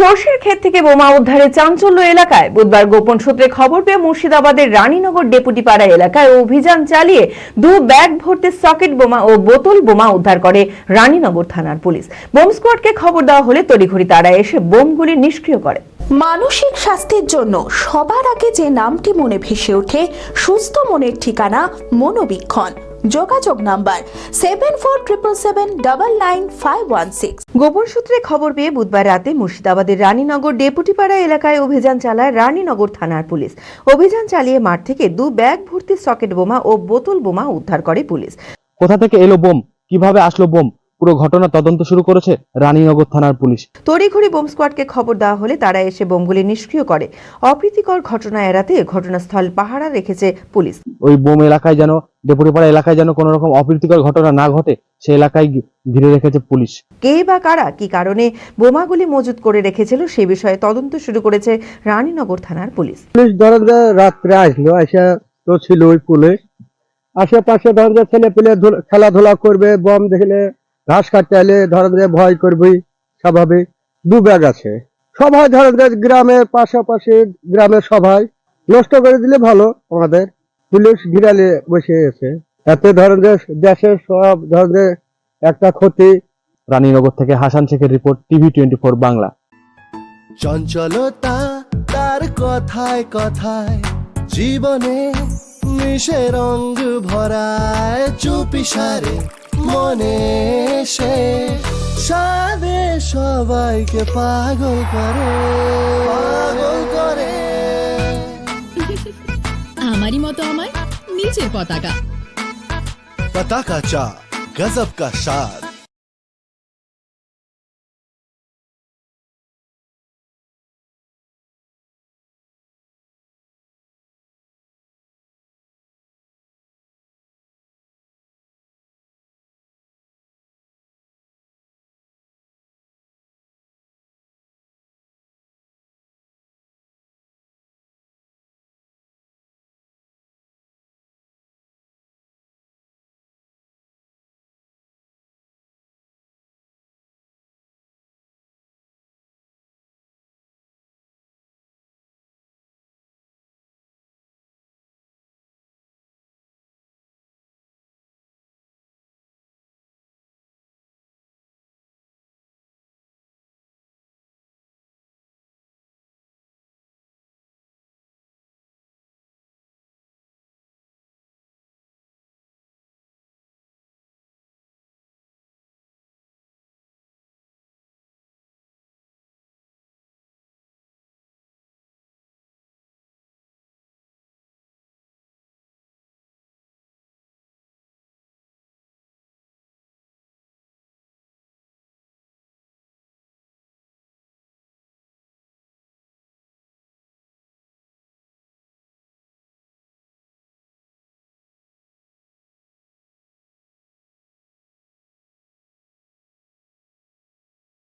সর্ষের ক্ষেত থেকে বোমা উদ্ধারে চাঞ্চল্য এলাকায়। বুধবার গোপন সূত্রে খবর পেয়ে মুর্শিদাবাদের রানীনগর ডেপুটিপাড়া এলাকায় অভিযান চালিয়ে 2 ব্যাগ ভর্তি সকেট বোমা ও বোতল বোমা উদ্ধার করে রানীনগর থানার পুলিশ। বোম স্কোয়াডকে খবর দেওয়া হলে তড়িঘড়ি তারা এসে বোমগুলি নিষ্ক্রিয় করে। মানসিক স্বাস্থ্যের জন্য সবার আগে যে নামটি মনে ভেসে ওঠে, সুস্থ মনের ঠিকানা মনোবীক্ষণ। যোগাযোগ নাম্বার 7477799516। গোপন সূত্রে খবর পেয়ে বুধবার রাতে মুর্শিদাবাদের রানীনগর ডেপুটিপাড়া এলাকায় অভিযান চালায় রানীনগর থানার পুলিশ। অভিযান চালিয়ে মাঠ থেকে 2 ব্যাগ ভর্তি সকেট বোমা ও বোতল বোমা উদ্ধার করে পুলিশ। কোথা থেকে এলো বোম, কিভাবে আসলো বোম, পুরো ঘটনা তদন্ত শুরু করেছে রানীনগর থানার পুলিশ। তড়িঘড়ি বোম স্কোয়াডকে খবর দেওয়া হলে তারা এসে বোমগুলি নিষ্ক্রিয় করে। অপ্রীতিকর ঘটনা এড়াতে ঘটনাস্থল পাহারা রেখেছে পুলিশ। ওই বোম এলাকায় যেন, ডেপুটিপাড়া এলাকায় যেন কোনো রকম অপ্রীতিকর ঘটনা না ঘটে, সেই এলাকায় ঘিরে রেখেছে পুলিশ। কে বা কারা কি কারণে বোমাগুলি মজুত করে রেখেছিল সে বিষয়ে তদন্ত শুরু করেছে রানীনগর থানার পুলিশ। পুলিশ ধরেন যে রাত্রে আসলো, আসা তো ছিল ওই পুলে আশেপাশে ধরেন যে ছেলে পেলে খেলাধুলা করবে, বম দেখলে ঘাস কাটতে এলে ধরেন যে ভয় করবেই স্বাভাবিক। 2 ব্যাগ আছে, সবাই ধরেন যে গ্রামের পাশাপাশি গ্রামের সবাই নষ্ট করে দিলে ভালো। আমাদের পুলিশ ঘিরালে বসে গেছে, এতে ধরেন যে দেশের সব ধরেন যে একটা ক্ষতি। রানীনগর থেকে হাসান শেখের রিপোর্ট, টিভি 24 বাংলা। চঞ্চলতা তার কথায় কথায় জীবনে মিশে রঙ ভরায়, চুপি সারে মনে সে সাদে সবাইকে পাগল করে, পাগল করে। আমারই মতো আমার নিচের পতাকা। पता का चा गजब का साज,